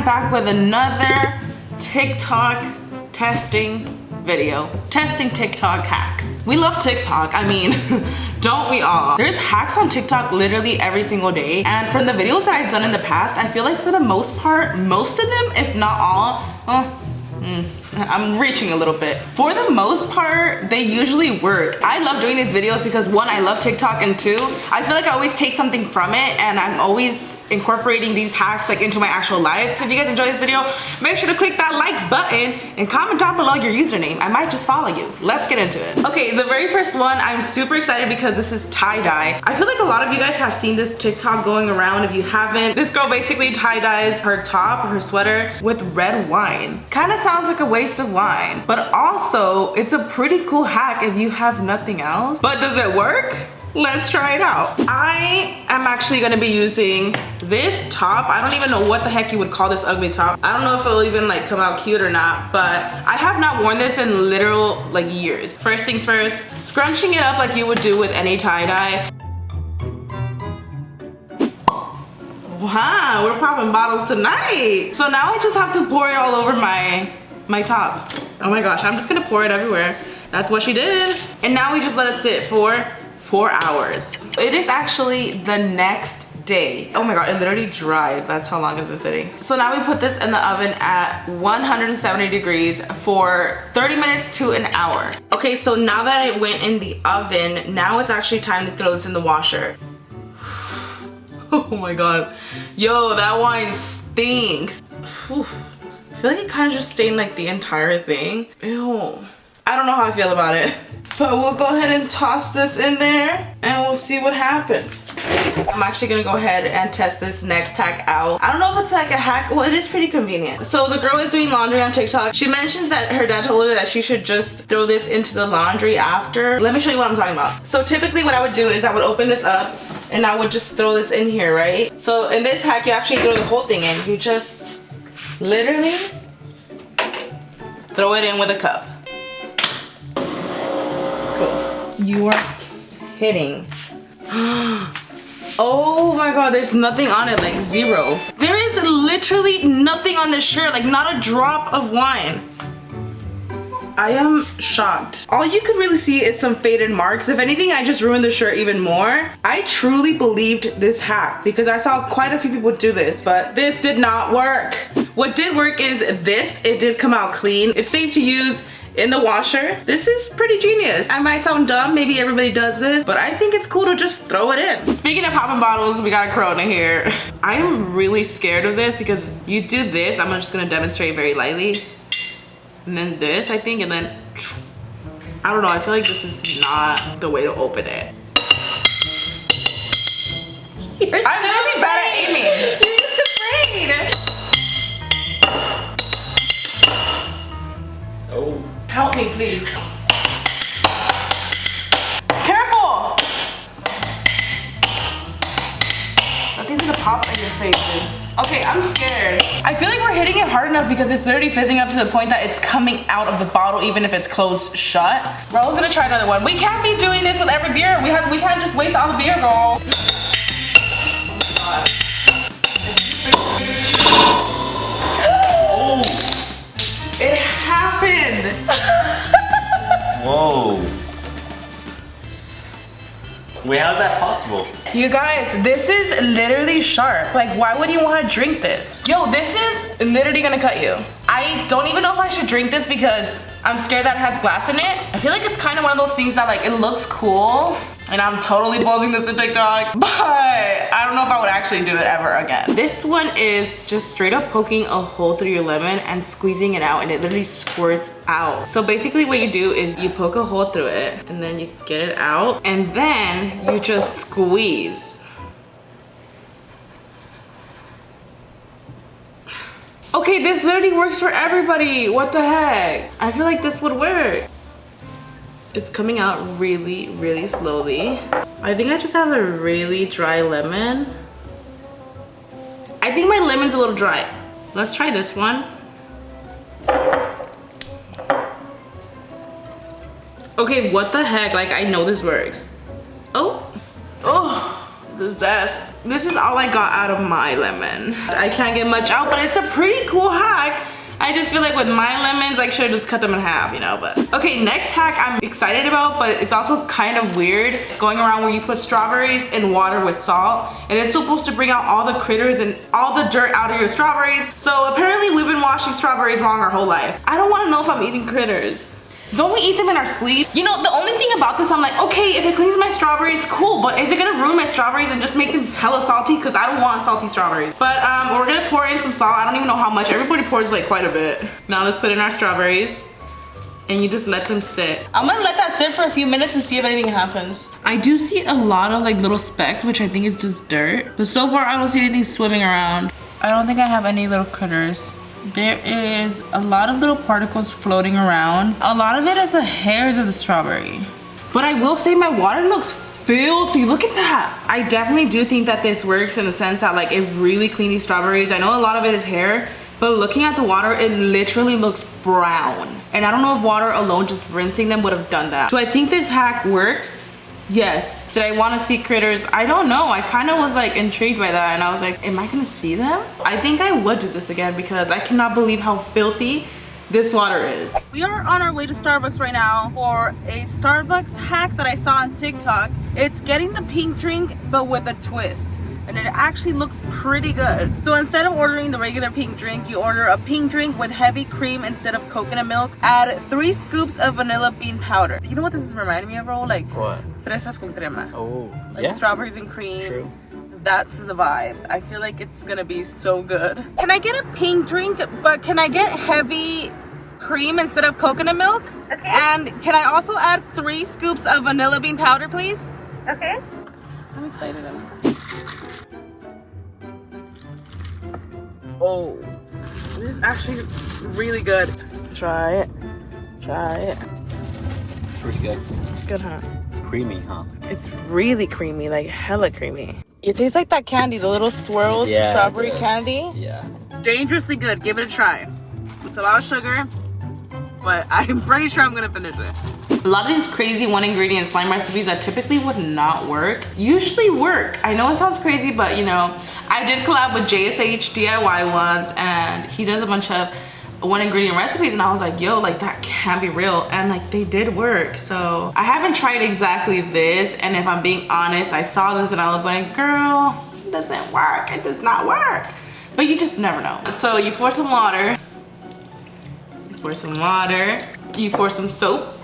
am back with another TikTok testing video. Testing TikTok hacks. We love TikTok, I mean, don't we all? There's hacks on TikTok literally every single day. And from the videos that I've done in the past, I feel like for the most part, most of them, if not all, I'm reaching a little bit. For the most part, they usually work. I love doing these videos because one, I love TikTok, and two, I feel like I always take something from it and I'm always incorporating these hacks like into my actual life. If you guys enjoy this video, make sure to click that like button and comment down below your username. I might just follow you. Let's get into it. Okay, the very first one, I'm super excited because this is tie-dye. I feel like a lot of you guys have seen this TikTok going around. If you haven't, this girl basically tie-dyes her top, her sweater with red wine. Kind of sounds like a waste of wine, but also it's a pretty cool hack if you have nothing else. But does it work? Let's try it out. I am actually gonna be using this top. I don't even know what the heck you would call this ugly top. I don't know if it'll even like come out cute or not, but I have not worn this in literal like years. First things first, scrunching it up like you would do with any tie-dye. Wow, we're popping bottles tonight. So now I just have to pour it all over my top. Oh my gosh, I'm just gonna pour it everywhere. That's what she did. And now we just let it sit for 4 hours. It is actually the next day. Oh my god, it literally dried. That's how long it's been sitting. So now we put this in the oven at 170 degrees for 30 minutes to an hour. Okay, so now that it went in the oven, now it's actually time to throw this in the washer. Oh my god. Yo, that wine stinks. Whew. I feel like it kind of just stained like the entire thing. Ew. I don't know how I feel about it. But we'll go ahead and toss this in there and we'll see what happens. I'm actually gonna go ahead and test this next hack out. I don't know if it's like a hack. Well, it is pretty convenient. So the girl is doing laundry on TikTok. She mentions that her dad told her that she should just throw this into the laundry after. Let me show you what I'm talking about. So typically what I would do is I would open this up and I would just throw this in here, right? So in this hack, you actually throw the whole thing in. You just literally throw it in with a cup. You are kidding. Oh my god, there's nothing on it, like zero. There is literally nothing on this shirt, like not a drop of wine. I am shocked. All you could really see is some faded marks. If anything, I just ruined the shirt even more. I truly believed this hack because I saw quite a few people do this, but this did not work. What did work is this. It did come out clean. It's safe to use in the washer. This is pretty genius. I might sound dumb, maybe everybody does this, but I think it's cool to just throw it in. Speaking of popping bottles, we got a Corona here. I am really scared of this because you do this, I'm just gonna demonstrate very lightly. And then this, I think, and then, I don't know, I feel like this is not the way to open it. I'm really bad at aiming. You're just afraid. Oh. Help me, please. Careful! That thing's gonna pop in your face, dude. Okay, I'm scared. I feel like we're hitting it hard enough because it's literally fizzing up to the point that it's coming out of the bottle even if it's closed shut. Bro's gonna try another one. We can't be doing this with every beer. We can't just waste all the beer, girl. Oh! It happened! Whoa. Wait, how's that possible? You guys, this is literally sharp. Like, why would you want to drink this? Yo, this is literally gonna cut you. I don't even know if I should drink this because I'm scared that it has glass in it. I feel like it's kind of one of those things that like, it looks cool. And I'm totally posting this to TikTok, but I don't know if I would actually do it ever again. This one is just straight up poking a hole through your lemon and squeezing it out, and it literally squirts out. So basically what you do is you poke a hole through it and then you get it out and then you just squeeze. Okay, this literally works for everybody. What the heck? I feel like this would work. It's coming out really, really slowly. I think I just have a really dry lemon. I think my lemon's a little dry. Let's try this one. Okay, what the heck? Like, I know this works. Oh, the zest. This is all I got out of my lemon. I can't get much out, but it's a pretty cool hack. I just feel like with my lemons, I should have just cut them in half, you know, but. Okay, next hack I'm excited about, but it's also kind of weird. It's going around where you put strawberries in water with salt, and it's supposed to bring out all the critters and all the dirt out of your strawberries. So apparently we've been washing strawberries wrong our whole life. I don't wanna know if I'm eating critters. Don't we eat them in our sleep? You know, the only thing about this, I'm like, okay, if it cleans my strawberries, cool, but is it gonna ruin my strawberries and just make them hella salty? Because I don't want salty strawberries. But we're gonna pour in some salt. I don't even know how much. Everybody pours like quite a bit. Now let's put in our strawberries. And you just let them sit. I'm gonna let that sit for a few minutes and see if anything happens. I do see a lot of like little specks, which I think is just dirt. But so far, I don't see anything swimming around. I don't think I have any little critters. There is a lot of little particles floating around. A lot of it is the hairs of the strawberry. But I will say my water looks filthy. Look at that. I definitely do think that this works in the sense that like it really cleans these strawberries. I know a lot of it is hair, but looking at the water, it literally looks brown. And I don't know if water alone, just rinsing them would have done that. So I think this hack works. Yes. Did I want to see critters? I don't know. I kind of was like intrigued by that, and I was like, am I gonna see them? I think I would do this again because I cannot believe how filthy this water is. We are on our way to Starbucks right now for a Starbucks hack that I saw on TikTok. It's getting the pink drink but with a twist, and it actually looks pretty good. So instead of ordering the regular pink drink, you order a pink drink with heavy cream instead of coconut milk. Add 3 scoops of vanilla bean powder. You know what this is reminding me of, bro? Like What? fresas con crema. Oh, Like yeah. strawberries and cream. True. That's the vibe. I feel like it's gonna be so good. Can I get a pink drink, but can I get heavy cream instead of coconut milk? Okay. And can I also add 3 scoops of vanilla bean powder, please? Okay. I'm excited. Oh, this is actually really good. Try it. Try it. Pretty good. It's good, huh? It's creamy, huh? It's really creamy, like hella creamy. It tastes like that candy, the little swirled Yeah, strawberry it does. candy. Yeah. Dangerously good. Give it a try. It's a lot of sugar, but I'm pretty sure I'm gonna finish it. A lot of these crazy one ingredient slime recipes that typically would not work usually work. I know it sounds crazy, but you know, I did collab with JSH DIY once, and he does a bunch of one ingredient recipes, and I was like, yo, like that can't be real, and like they did work. So I haven't tried exactly this, and if I'm being honest, I saw this and I was like, girl, it doesn't work. It does not work. But you just never know. So you pour some water. You pour some water. You pour some soap.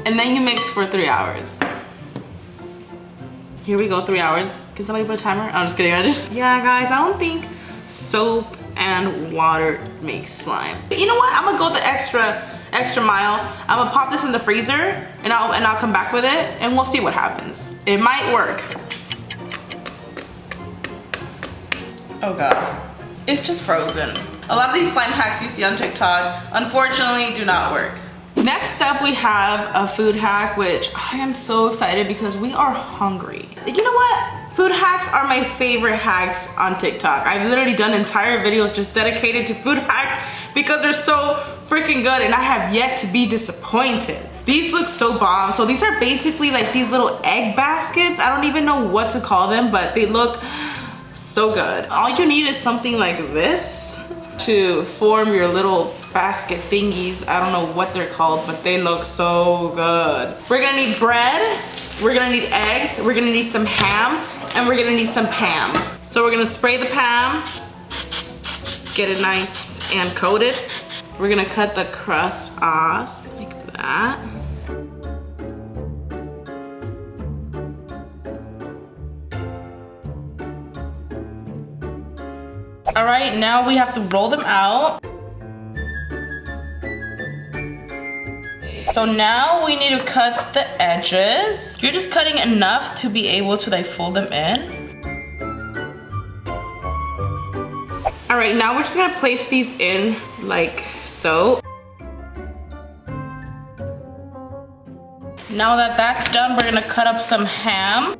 And then you mix for 3 hours. Here we go, 3 hours. Can somebody put a timer? I'm just kidding. Yeah, guys, I don't think soap and water makes slime. But you know what? I'm gonna go the extra mile. I'm gonna pop this in the freezer, and I'll come back with it, and we'll see what happens. It might work. Oh God, it's just frozen. A lot of these slime hacks you see on TikTok, unfortunately, do not work. Next up, we have a food hack, which I am so excited because we are hungry. You know what? Food hacks are my favorite hacks on TikTok. I've literally done entire videos just dedicated to food hacks because they're so freaking good, and I have yet to be disappointed. These look so bomb. So these are basically like these little egg baskets. I don't even know what to call them, but they look so good. All you need is something like this to form your little basket thingies. I don't know what they're called, but they look so good. We're gonna need bread, we're gonna need eggs, we're gonna need some ham, and we're gonna need some Pam. So we're gonna spray the Pam, get it nice and coated. We're gonna cut the crust off like that. All right, now we have to roll them out. So now we need to cut the edges. You're just cutting enough to be able to like fold them in. All right, now we're just gonna place these in like so. Now that that's done, we're gonna cut up some ham.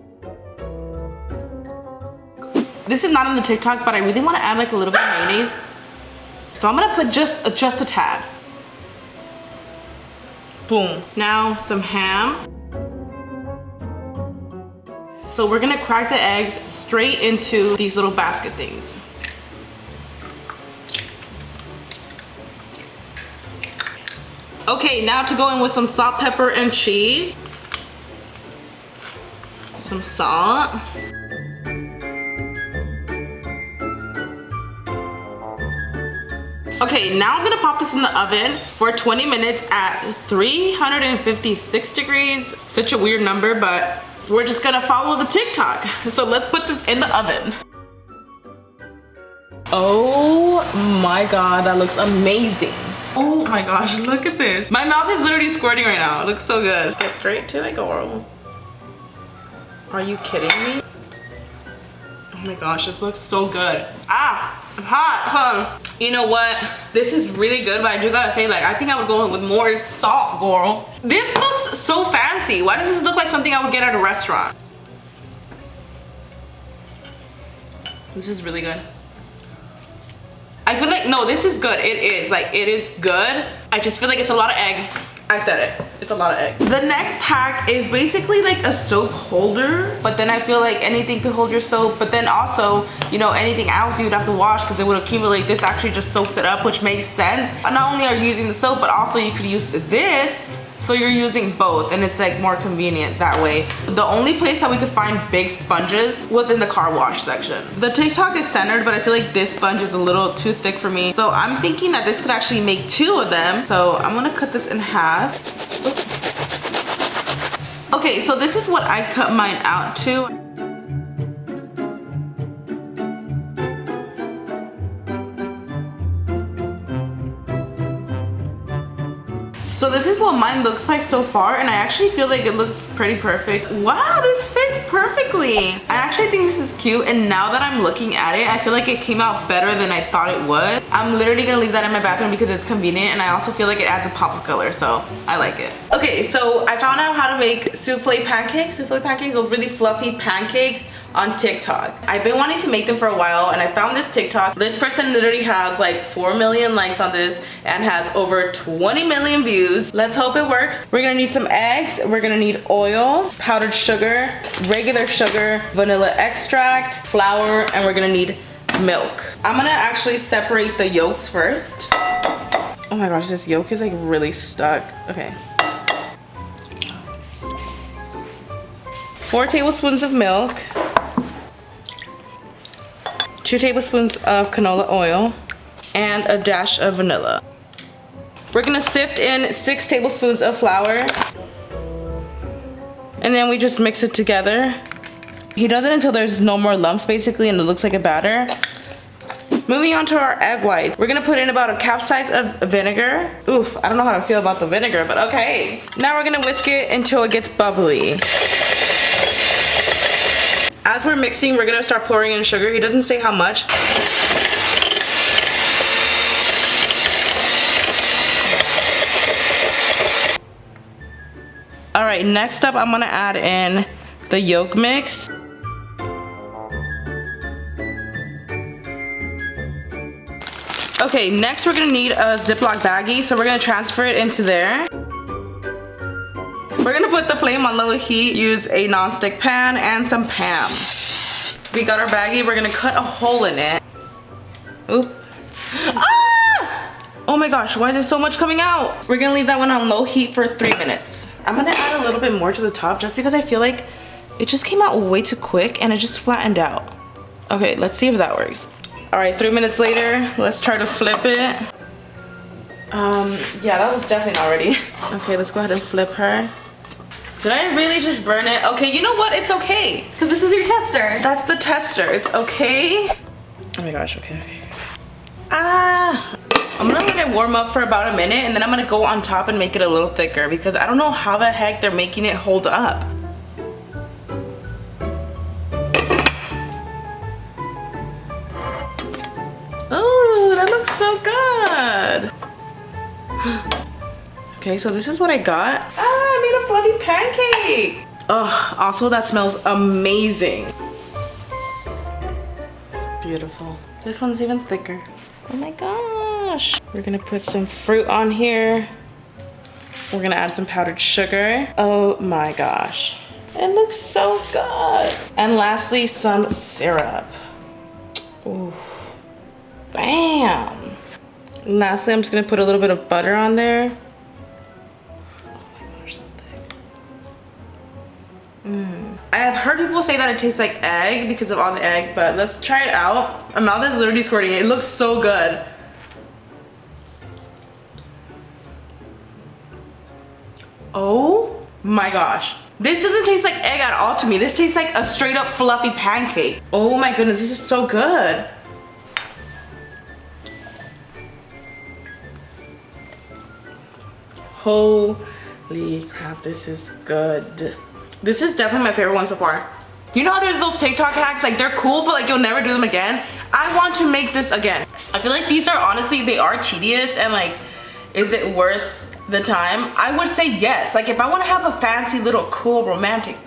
This is not on the TikTok, but I really wanna add like a little bit of mayonnaise. So I'm gonna put just a tad. Boom. Now some ham. So we're gonna crack the eggs straight into these little basket things. Okay, now to go in with some salt, pepper, and cheese. Some salt. Okay, now I'm gonna pop this in the oven for 20 minutes at 356 degrees. Such a weird number, but we're just gonna follow the TikTok. So let's put this in the oven. Oh my God, that looks amazing. Oh my gosh, look at this. My mouth is literally squirting right now. It looks so good. Let's get straight to it, girl. Are you kidding me? Oh my gosh, this looks so good. Ah, I'm hot, huh? You know what? This is really good, but I do gotta say, like, I think I would go in with more salt, girl. This looks so fancy. Why does this look like something I would get at a restaurant? This is really good. I feel like, no, this is good. It is, like, it is good. I just feel like it's a lot of egg. I said it, it's a lot of egg. The next hack is basically like a soap holder, but then I feel like anything could hold your soap, but then also, you know, anything else you would have to wash because it would accumulate. This actually just soaks it up, which makes sense. Not only are you using the soap, but also you could use this. So you're using both, and it's like more convenient that way. The only place that we could find big sponges was in the car wash section. The TikTok is centered, but I feel like this sponge is a little too thick for me. So I'm thinking that this could actually make 2 of them. So I'm gonna cut this in half. Oops. Okay, so this is what I cut mine out to. So this is what mine looks like so far, and I actually feel like it looks pretty perfect. Wow, this fits perfectly. I actually think this is cute, and now that I'm looking at it, I feel like it came out better than I thought it would. I'm literally gonna leave that in my bathroom because it's convenient, and I also feel like it adds a pop of color, so I like it. Okay, so I found out how to make souffle pancakes. Souffle pancakes, those really fluffy pancakes on TikTok. I've been wanting to make them for a while, and I found this TikTok. This person literally has like 4 million likes on this and has over 20 million views. Let's hope it works. We're gonna need some eggs, we're gonna need oil, powdered sugar, regular sugar, vanilla extract, flour, and we're gonna need milk. I'm gonna actually separate the yolks first. Oh my gosh, this yolk is like really stuck. Okay. 4 tablespoons of milk, 2 tablespoons of canola oil, and a dash of vanilla. We're gonna sift in 6 tablespoons of flour, and then we just mix it together. He does it until there's no more lumps basically, and it looks like a batter. Moving on to our egg whites. We're gonna put in about a cup size of vinegar. Oof, I don't know how to feel about the vinegar, but okay. Now we're gonna whisk it until it gets bubbly. As we're mixing, we're gonna start pouring in sugar. He doesn't say how much. All right, next up, I'm gonna add in the yolk mix. Okay, next we're gonna need a Ziploc baggie, so we're gonna transfer it into there. We're gonna put the flame on low heat, use a non-stick pan and some Pam. We got our baggie, we're gonna cut a hole in it. Oop. Ah! Oh my gosh, why is there so much coming out? We're gonna leave that one on low heat for 3 minutes. I'm gonna add a little bit more to the top just because I feel like it just came out way too quick and it just flattened out. Okay, let's see if that works. All right, 3 minutes later, let's try to flip it. Yeah, that was definitely not ready. Okay, let's go ahead and flip her. Did I really just burn it? Okay, you know what? It's okay. Because this is your tester. That's the tester. It's okay. Oh my gosh, okay. Ah! I'm gonna let it warm up for about a minute, and then I'm gonna go on top and make it a little thicker because I don't know how the heck they're making it hold up. Oh, that looks so good. Okay, so this is what I got. Ah, I made a fluffy pancake. Oh, also that smells amazing. Beautiful. This one's even thicker. Oh my gosh. We're gonna put some fruit on here. We're gonna add some powdered sugar. Oh my gosh. It looks so good. And lastly, some syrup. Ooh. Bam. Lastly, I'm just gonna put a little bit of butter on there. I have heard people say that it tastes like egg because of all the egg, but let's try it out. My mouth is literally squirting. It looks so good. Oh my gosh. This doesn't taste like egg at all to me. This tastes like a straight up fluffy pancake. Oh my goodness, this is so good. Holy crap, this is good. This is definitely my favorite one so far. You know how there's those TikTok hacks, like they're cool, but like you'll never do them again? I want to make this again. I feel like these are honestly, they are tedious and like, is it worth the time? I would say yes. Like if I want to have a fancy little cool romantic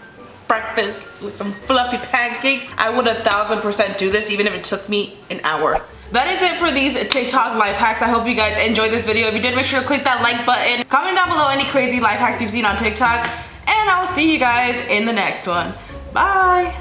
breakfast with some fluffy pancakes, I would 1000% do this even if it took me an hour. That is it for these TikTok life hacks. I hope you guys enjoyed this video. If you did, make sure to click that like button. Comment down below any crazy life hacks you've seen on TikTok. And I will see you guys in the next one. Bye.